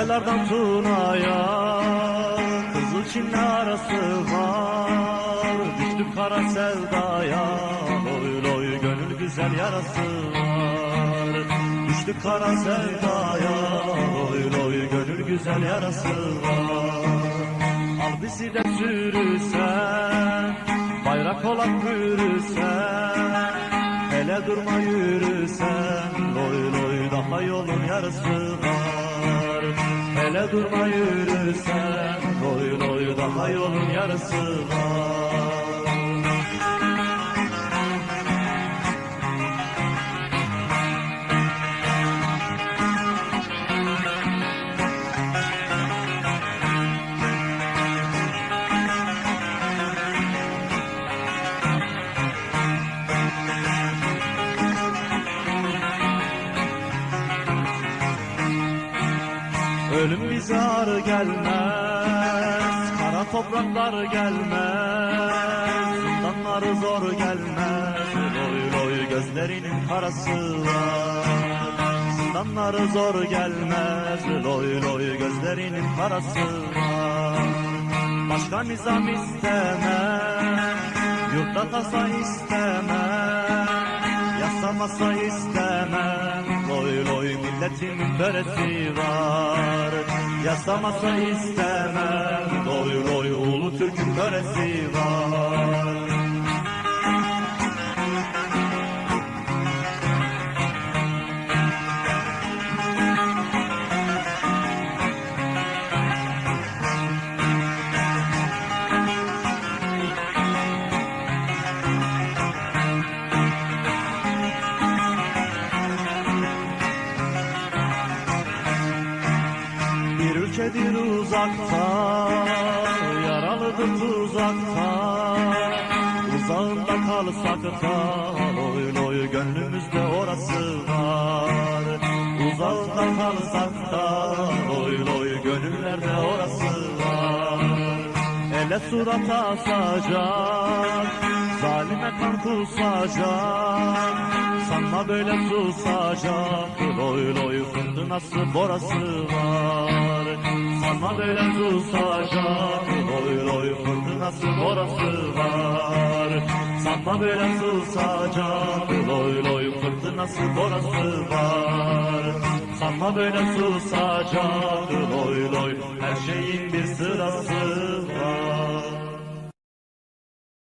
Çaylardan Tuna'ya Kızılçin'le arası var. Düştük kara sevdaya, loy loy gönül güzel yarası var. Düştük kara sevdaya, loy loy gönül güzel yarası var. Al bizi de sürüsen, bayrak olan yürüsen, hele durma yürüsen, loy loy daha yolun yarısı var. Hele durma yürüsen, loy loy daha yolun yarısı var. Ölüm bize ağır gelmez, kara topraklar gelmez, zindanları zor gelmez, loy loy gözlerinin karası var. Zindanları zor gelmez, loy loy gözlerinin karası var. Başka nizam istemem, yurtta tasa istemem, yasa masa istemem, loy loy milletimin böresi var. Yasa masa istemem, loy loy ulu Türk'ün böresi var. Bir ülkedir uzakta, yaralıdır tuzakta, uzağında kalsak da, loy loy gönlümüzde orası var. Uzağında kalsak da, loy loy gönüllerde orası var. Ele surata asacak, zalime kan kusacak, sanma böyle susacak, loy loy fırtınası borası var. Sanma böyle susacak, loy loy fırtınası borası var. Sanma böyle susacak, loy loy fırtınası borası var. Sanma böyle susacak, loy loy her şeyin bir sırası var.